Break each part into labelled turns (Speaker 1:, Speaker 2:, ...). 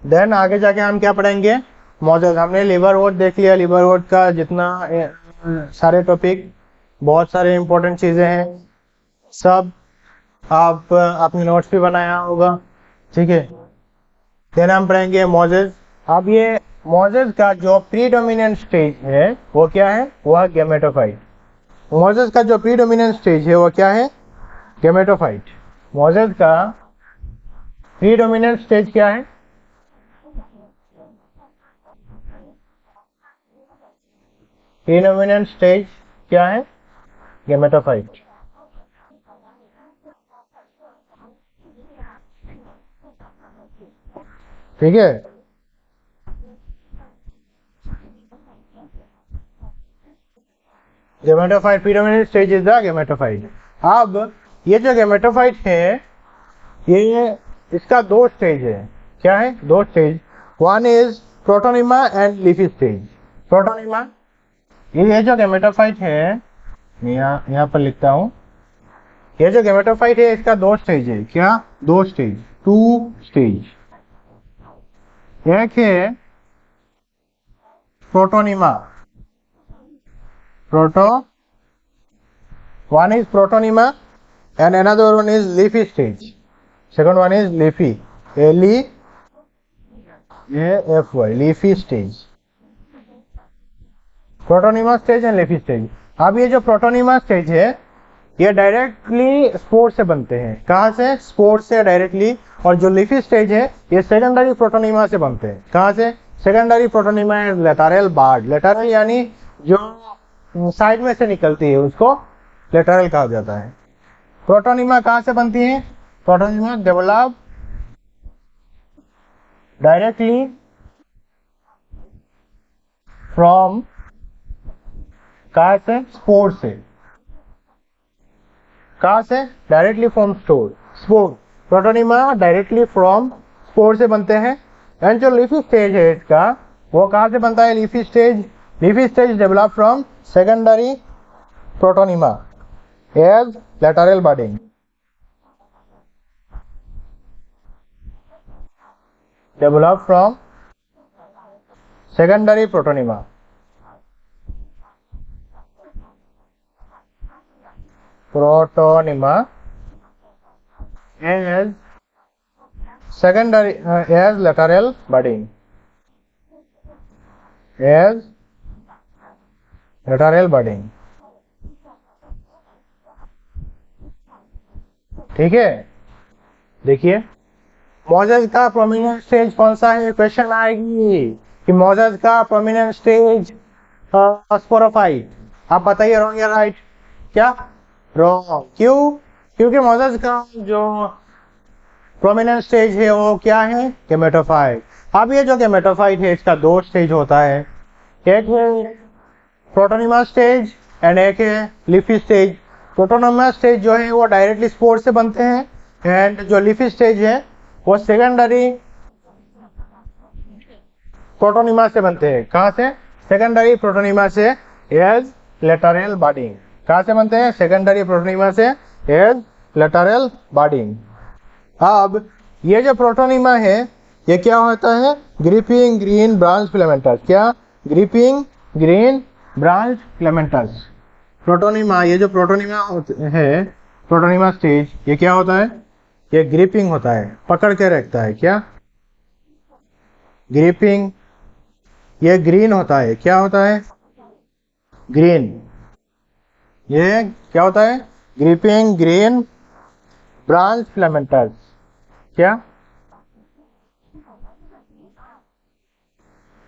Speaker 1: Then आगे जाके हम क्या पढ़ेंगे, मॉडल। हमने लिवरवुड देख लिया, लिवरवुड का जितना सारे टॉपिक, बहुत सारे इंपॉर्टेंट चीजें हैं, सब आप अपने नोट्स भी बनाया होगा, ठीक है। देन हम पढ़ेंगे मोजेस। अब ये मोजेस का जो प्रीडोमिनेंट स्टेज है वो क्या है, वह गैमेटोफाइट। मोजेस का जो प्रीडोमिनेंट स्टेज है वो क्या है, गैमेटोफाइट। मोजेस का प्रीडोमिनेंट स्टेज क्या है, प्रीडोमिनेंट स्टेज क्या है, गैमेटोफाइट। ठीक है। Gametophyte, predominant stage is the gametophyte. अब ये जो गैमेटोफाइट है, ये इसका दो स्टेज है। क्या है, दो stage. One is protonema and leafy stage. Protonema, ये जो गैमेटोफाइट है, यहाँ पर लिखता हूं, ये जो गैमेटोफाइट है इसका दो स्टेज है। क्या, दो स्टेज, टू स्टेज। एक है protonema, proto, one is protonema and another one is leafy stage. Second one is leafy, L-E-A-F-Y, leafy stage. Protonema stage and leafy stage. अब ये जो प्रोटोनिमा स्टेज है ये डायरेक्टली स्पोर से बनते हैं। कहाँ से, स्पोर से डायरेक्टली। और जो लीफी स्टेज है ये सेकेंडरी प्रोटोनिमा से बनते हैं। कहाँ से, secondary protonema and lateral bud. Lateral यानी जो साइड में से निकलती है उसको लेटरल कहा जाता है। प्रोटोनिमा कहाँ से बनती है, प्रोटोनिमा डेवलप डायरेक्टली फ्रॉम, कहाँ से, स्पोर से। कहाँ से, directly from spore. Protonema directly from spore से बनते हैं। एंड जो लीफी स्टेज है इसका, वो कहाँ से बनता है, leafy stage. Leafy stage develop from secondary protonema as lateral budding. Develop from secondary protonema as secondary as lateral budding, as lateral budding। ठीक है। देखिए मोजेस का प्रोमिनेंट स्टेज कौन सा है, क्वेश्चन आएगी कि मोजेस का प्रोमिनेंट स्टेज स्पोरोफाइट। आप बताइए रॉन्ग या राइट, क्या रॉन्ग, क्यों, क्योंकि मोजेस का जो प्रोमिनेंट स्टेज है वो क्या है, गैमेटोफाइट। अब ये जो गैमेटोफाइट है इसका दो स्टेज होता है, एक है प्रोटोनिमा स्टेज एंड एक है लीफी स्टेज। प्रोटोनिमा स्टेज जो है वो डायरेक्टली स्पोर से बनते हैं एंड जो लीफी स्टेज है वो सेकेंडरी प्रोटोनिमा से बनते हैं। कहाँ से, सेकेंडरी प्रोटोनिमा से एज लेटरल बडिंग। कहाँ से बनते हैं, सेकेंडरी प्रोटोनिमा से एज लेटरल बडिंग। अब ये जो प्रोटोनिमा है ये क्या होता है, ग्रिपिंग ग्रीन ब्रांच फिलामेंटस। क्या, gripping green branch filamentous. Protonema, ये जो प्रोटोनिमा है, प्रोटोनिमा स्टेज, ये क्या होता है, ये ग्रिपिंग होता है, पकड़ के रखता है। क्या, ग्रिपिंग। ये ग्रीन होता है, क्या होता है, ग्रीन। ये क्या होता है, ग्रिपिंग ग्रीन ब्रांच फिलामेंटस। क्या,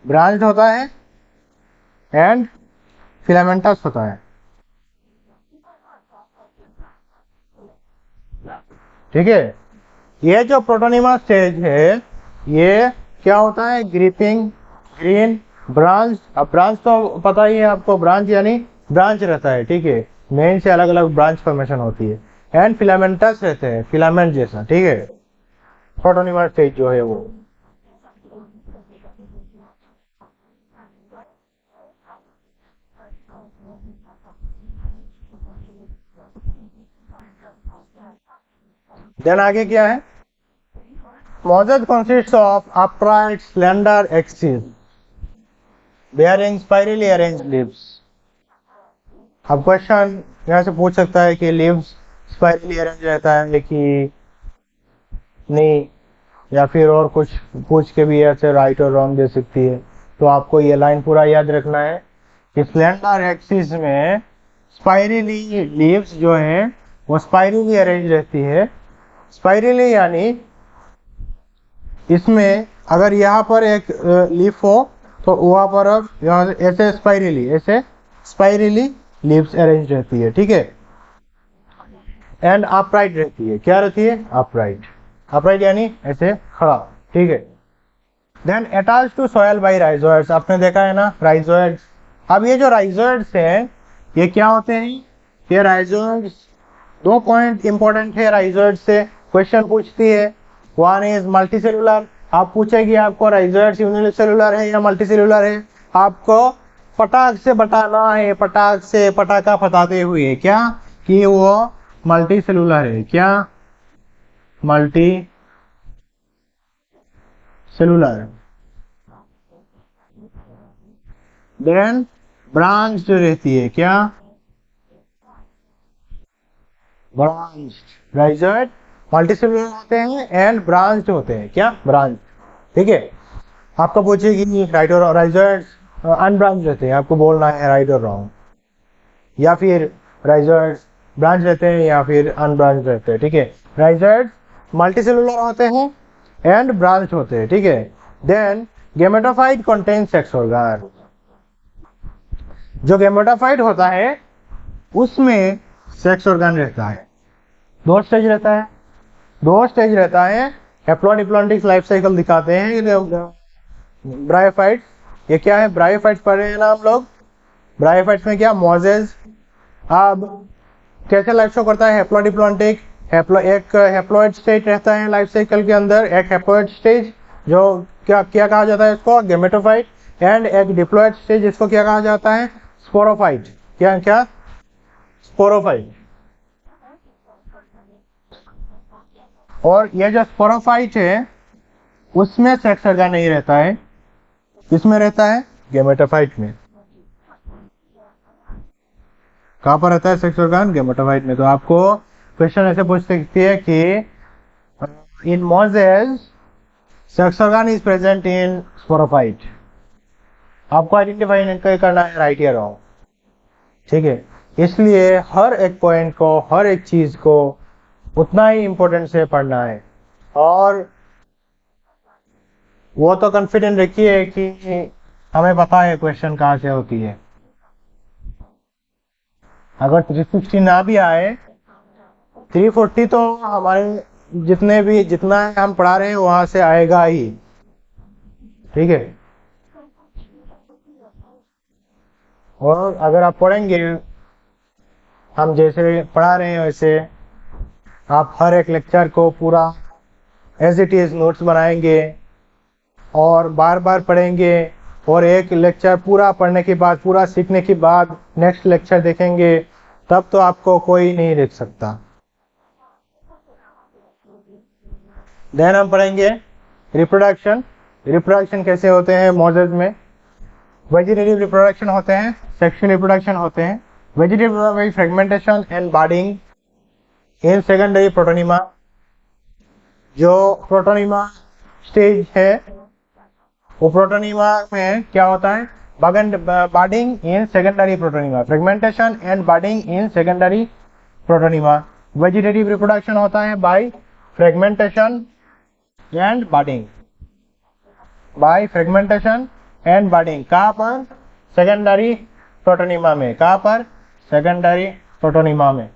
Speaker 1: ब्रांच होता है एंड फिलामेंटस होता है। ठीक है। ये जो प्रोटोनिमा स्टेज है ये क्या होता है, ग्रिपिंग ग्रीन ब्रांच। अब ब्रांच तो पता ही है आपको, ब्रांच यानी ब्रांच रहता है, ठीक है, मेन से अलग अलग ब्रांच फॉर्मेशन होती है। एंड फिलामेंटस रहते हैं, फिलामेंट जैसा। ठीक है, प्रोटोनिमा स्टेज जो है वो। देन आगे क्या है, mosaic consists of upright, slender axis bearing spirally arranged leaves. अब क्वेश्चन यहाँ से पूछ सकता है कि लीव्स स्पाइरली अरेंज रहता है कि नहीं, या फिर और कुछ पूछ के भी ऐसे राइट और रॉन्ग दे सकती है। तो आपको ये लाइन पूरा याद रखना है कि स्लेंडर एक्सिस में स्पाइरली लीव्स जो है वो स्पाइरली अरेंज रहती है। स्पाइरली यानी इसमें अगर यहाँ पर एक लीफ हो तो वहाँ पर अब यहाँ ऐसे स्पाइरली लीव्स अरेंज रहती है, ठीक है। एंड अपराइट रहती है, क्या रहती है? अपराइट यानी ऐसे खड़ा, ठीक है। Then attach to soil by rhizoids, आपने देखा है ना राइजोइड्स। अब ये जो राइजोइड्स हैं ये क्या होते हैं? ये राइजोइड्स, दो पॉइंट इंपॉर्टेंट है राइजोइड्स से क्वेश्चन पूछती है। वन इज मल्टीसेलुलर, आप पूछेगी आपको राइजोइड्स यूनिसेलुलर है या मल्टीसेलुलर है, आपको पटाख से बताना है, पटाखा बताते हुए क्या कि वो मल्टीसेलुलर है। क्या? मल्टीसेलुलर। देन ब्रांच रहती है, क्या? ब्रांच। राइजोइड मल्टीसेलुलर होते हैं एंड ब्रांच होते हैं, क्या? ब्रांच, ठीक है। आपको पूछेगी राइट और राइजोइड्स अनब्रांच रहते हैं, आपको बोलना है राइट और रॉन्ग, या फिर राइजोइड्स ब्रांच रहते हैं या फिर अनब्रांच रहते हैं, ठीक है। राइजोइड्स मल्टीसेलुलर होते हैं एंड ब्रांच होते हैं, ठीक है। Then gametophyte contain sex organ, जो गेमेटोफाइट होता है उसमें सेक्स ऑर्गन रहता है। दो स्टेज रहता है। हैप्लोडिप्लॉन्टिक लाइफ साइकिल दिखाते हैं ब्रायोफाइट्स। ये क्या है? ब्रायोफाइट्स पढ़ रहे हैं ना हम लोग। ब्रायोफाइट्स में क्या? मोजेज। अब कैसे लाइफ शो करता है? हैप्लोडिप्लॉन्टिक, एक हैप्लॉइड स्टेज रहता है लाइफ साइकिल के अंदर, एक हैप्लॉइड स्टेज जो क्या कहा जाता है इसको? गेमेटोफाइट। एंड एक डिप्लॉइड स्टेज, इसको क्या कहा जाता है? स्पोरोफाइट। क्या? स्पोरोफाइट। और ये जो स्पोरोफाइट है उसमें सेक्स ऑर्गन नहीं रहता है, किसमें रहता है? गेमेटोफाइट में। कहां पर रहता है सेक्स ऑर्गन? गेमेटोफाइट में। तो आपको क्वेश्चन ऐसे पूछ सकती है कि in mosses sex organ is present in sporophyte. आपको आइडेंटिफाई करना है राइट या रॉन्ग, ठीक है। इसलिए हर एक पॉइंट को, हर एक चीज को उतना ही इंपॉर्टेंट से पढ़ना है। और वो तो कॉन्फिडेंट रखिए कि हमें पता है क्वेश्चन कहाँ से होती है। अगर 360 ना भी आए, 340 तो हमारे जितना हम पढ़ा रहे हैं वहां से आएगा ही, ठीक है। और अगर आप पढ़ेंगे हम जैसे पढ़ा रहे हैं वैसे, आप हर एक लेक्चर को पूरा एज इट इज नोट्स बनाएंगे और बार बार पढ़ेंगे, और एक लेक्चर पूरा पढ़ने के बाद, पूरा सीखने के बाद नेक्स्ट लेक्चर देखेंगे, तब तो आपको कोई नहीं देख सकता। देन हम पढ़ेंगे रिप्रोडक्शन कैसे होते हैं मोजेज में। वेजिटेटिव रिप्रोडक्शन होते हैं, सेक्सुअल रिप्रोडक्शन होते हैं। Vegetative fragmentation and budding in secondary protonema. जो प्रोटोनिमा स्टेज है वो प्रोटोनिमा में क्या होता है? Budding in secondary protonema, fragmentation and budding in secondary protonema. Vegetative reproduction होता है बाय फ्रेगमेंटेशन एंड बर्डिंग, कहाँ पर? सेकेंडरी प्रोटोनिमा में। कहाँ पर? सेकेंडरी प्रोटोनिमा में।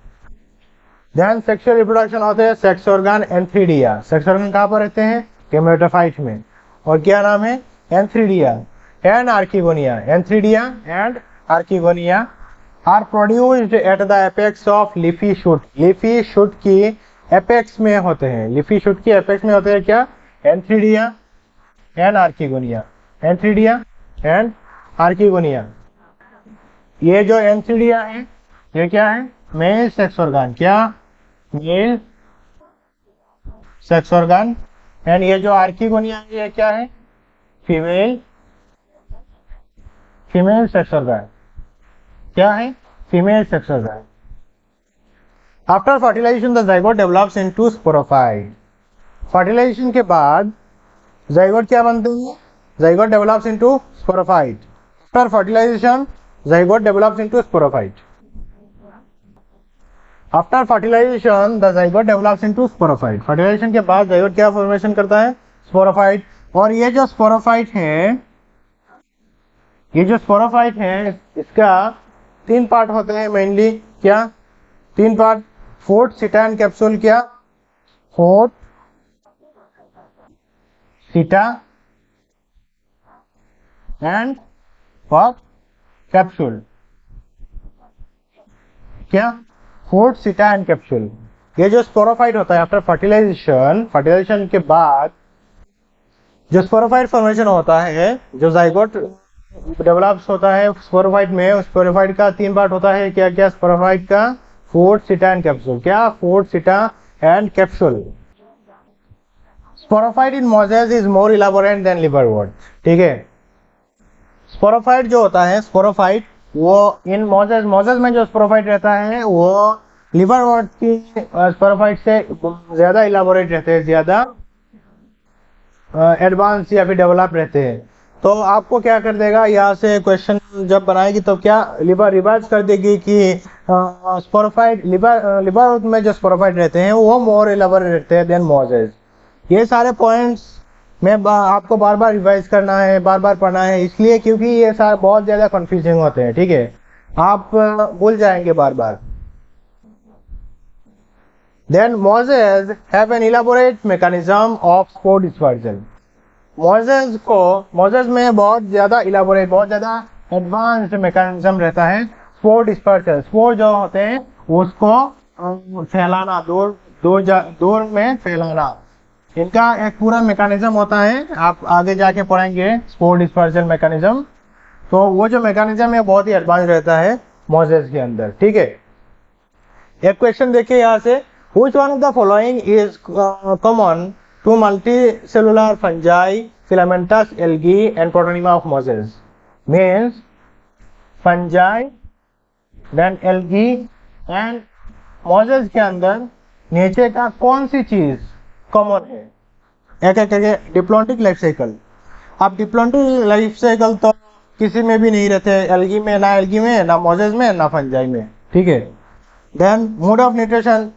Speaker 1: देन सेक्सुअल रिप्रोडक्शन होते हैं sex organ antheridia. Sex organ कहाँ पर रहते हैं? गेमेटोफाइट में। और क्या नाम है? Antheridia and archegonia. Antheridia and archegonia are produced at the apex of leafy shoot. Leafy shoot की एपेक्स में होते हैं। लीफी शूट की एपेक्स में होते हैं क्या? Antheridia and archegonia. Antheridia and archegonia. ये जो एंथ्रीडिया है ये क्या है? Male sex organ. क्या? मेल सेक्स ऑर्गन एंड ये जो आर्किगोनिया है ये क्या है? Female sex organ. क्या है? Female sex organ. After fertilisation the zygote develops into sporophyte. Fertilisation के बाद जाइगोट क्या बनते हैं? Zygote develops into sporophyte. After fertilisation zygote develops into sporophyte. After fertilisation the zygote develops into sporophyte. Fertilisation के बाद zygote क्या formation करता है? स्पोरोफाइट। और ये जो स्पोरोफाइट है इसका 3 पार्ट होते हैं मेनली। क्या 3 part? Fourth, seta and capsule. क्या? Foot, seta and what? Capsule. क्या? Foot, seta and capsule. ये जो स्पोरोफाइट होता है आफ्टर फर्टिलाइजेशन के बाद जो स्पोरोफाइट फॉर्मेशन होता है, जो जाइगोट डेवलप्स होता है स्पोरोफाइट में, स्पोरोफाइट का 3 पार्ट होता है। क्या क्या? स्पोरोफाइट का फोर्थ, सीटा एंड कैप्सूल। क्या? Foot, seta and capsule. Sporophyte in mosses is more elaborate than liverwort. ठीक है, स्पोरोफाइट जो होता है, स्पोरोफाइट वो इन मोजेस में जो स्पोरोफाइट रहता है वो लिवरवort की स्पोरोफाइट से ज्यादा इलाबोरेट रहते हैं, ज्यादा एडवांस या फिर डेवलप रहते हैं। तो आपको क्या कर देगा, यहाँ से क्वेश्चन जब बनाएगी तो क्या रिवाइज कर देगी कि स्पोरोफाइट लिवर में जो स्पोरोफाइट रहते हैं वो मोर इलाबोरेट रहते हैं देन मोजेस। ये सारे पॉइंट्स में आपको बार बार रिवाइज करना है, बार बार पढ़ना है, इसलिए क्योंकि ये सारे बहुत ज्यादा कंफ्यूजिंग होते हैं। ठीक है, आप भूल जाएंगे बार बार। Then mosses have an elaborate mechanism of spore dispersal. Moses में बहुत ज्यादा इलाबोरेट, बहुत ज्यादा एडवांस्ड मैकेनिज्म रहता है स्पोर डिस्पर्सल। स्पोर जो होते हैं उसको फैलाना, दूर में फैलाना, इनका एक पूरा मैकेनिज्म होता है। आप आगे जाके पढ़ेंगे स्पोर डिस्पर्सल मैकेनिज्म। तो वो जो मैकेनिज्म है बहुत ही एडवांस रहता है मोजेस के अंदर। ठीक है, एक क्वेश्चन देखिए यहाँ से, Which one of the following is common to multicellular fungi, filamentous algae and Protonema of mosses? Means fungi, then algae and mosses के अंदर नीचे का कौन सी चीज कॉमन है? एक एक करके डिप्लॉन्टिक लाइफ साइकिल। अब डिप्लॉन्टिक लाइफ साइकिल तो किसी में भी नहीं रहते, एल्गी में ना, एल्गी में ना, मोजेस में ना, फंजाई में। ठीक है, देन मोड ऑफ न्यूट्रिशन,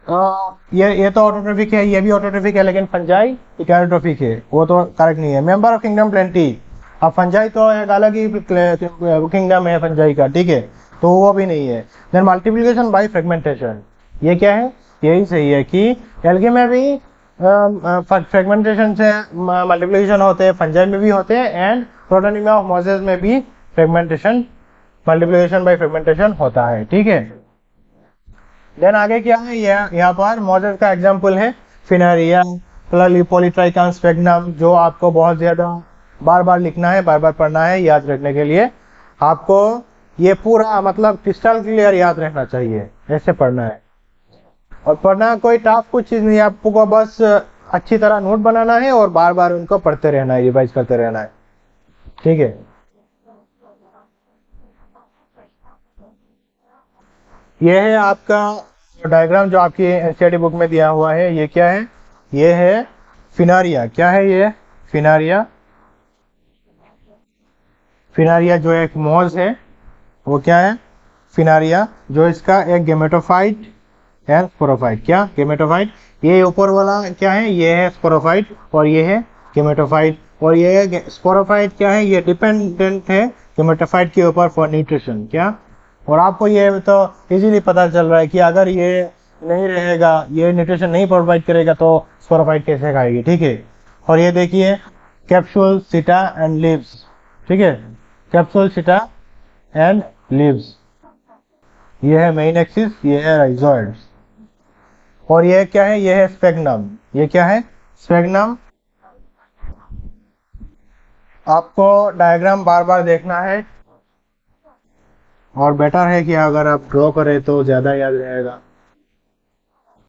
Speaker 1: ये तो ऑटोट्रोफिक है, ये भी ऑटोट्रोफिक है, लेकिन फंजाई कैरोट्रोफिक है, वो तो करेक्ट नहीं है। मेंबर ऑफ किंगडम प्लेंटी, अब फंजाई तो एक अलग ही किंगडम है फंजाई का। ठीक है, तो वो भी नहीं है। देन मल्टीप्लिकेशन बाय फ्रेगमेंटेशन, ये क्या है? यही सही है कि एल्गी में भी फ्रेगमेंटेशन से मल्टीप्लिकेशन होते हैं, फंजाई में भी होते हैं, एंड प्रोटोनिमा ऑफ मोजेस में भी फ्रेगमेंटेशन, मल्टीप्लिकेशन बाय फ्रेगमेंटेशन होता है। ठीक है, देन आगे क्या है? यहाँ पर मोजेस का एग्जांपल है फिनारिया, पॉलीट्राइकन स्फेग्नम, जो आपको बहुत ज्यादा बार बार लिखना है, बार बार पढ़ना है, याद रखने के लिए आपको ये पूरा मतलब क्रिस्टल क्लियर याद रखना चाहिए, ऐसे पढ़ना है। और पढ़ना कोई टफ कुछ चीज नहीं है, आपको बस अच्छी तरह नोट बनाना है और बार बार उनको पढ़ते रहना है, रिवाइज करते रहना है। ठीक है, ये है आपका डायग्राम जो आपकी एनसीईआरटी बुक में दिया हुआ है। ये क्या है? ये है फिनारिया। क्या है ये? फिनारिया। फिनारिया जो एक मोज है वो क्या है? फिनारिया, जो इसका एक गेमेटोफाइट है, स्पोरोफाइट। क्या? गेमेटोफाइट। ये ऊपर वाला क्या है? ये है स्पोरोफाइट और ये है गेमेटोफाइट। और ये स्पोरोफाइट क्या है? ये डिपेंडेंट है गेमेटोफाइट के ऊपर फॉर न्यूट्रिशन। क्या? और आपको ये तो इजीली पता चल रहा है कि अगर ये नहीं रहेगा, ये न्यूट्रिशन नहीं प्रोवाइड करेगा तो स्पोरोफाइट कैसे खाएगी। ठीक है, और ये देखिए कैप्सूल, सीटा एंड लीव्स। ठीक है, कैप्सूल, सीटा एंड लीव्स, ये है मेन एक्सिस, ये है राइजोइड्स। और ये क्या है? ये है स्फेग्नम। ये क्या है? स्फेग्नम। आपको डायग्राम बार बार देखना है और बेटर है कि अगर आप ड्रॉ करें तो ज्यादा याद रहेगा।